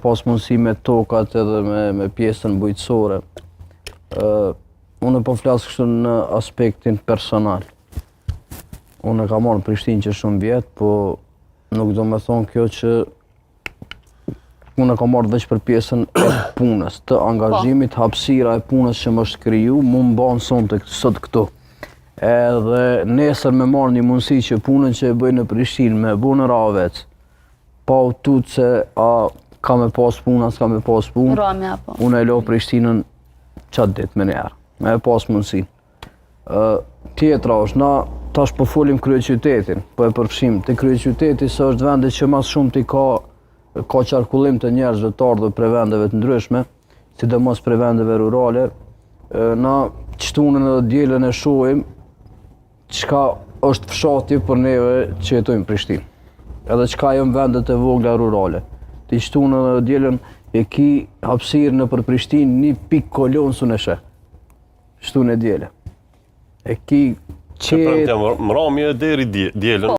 pas mundësi me tokat edhe me pjesën bujqësore. Unë po flasë kështu në aspektin personal. Unë e ka marrë në Prishtinë që shumë vjetë, po nuk do me thonë kjo që unë e ka marrë veç për pjesën e punës, të angazhimit, hapësira e punës që më është kriju, mu më banë sot këtu. Edhe nesër me marrë një mundësi që punën që e bëjnë në Prishtinë, me bu në Ravec, pa u tutë se a ka me pas punë, a s'ka me pas punë, unë e lo Prishtinën qatë ditë me njerë, me e pas mundësin. Tjetra është, na tash po folim kryeqytetin, po e përfshim, të kryeqyteti së është vendi që mas shumë t'i ka qarkullim të njerëzve të ardhur prej vendeve të ndryshme, sidomos prej vendeve rurale, na qëtunën edhe djelen e shohim çka është fshati për neve që jetojmë në Prishtinë, edhe çka jënë vendet e vogla rurale. Ti qëtunën edhe djelen e ki hapësirë në për Prishtinë një pikë kolon su në sheh. Qëtunë e djele. E ki që premte mramje deri dielën.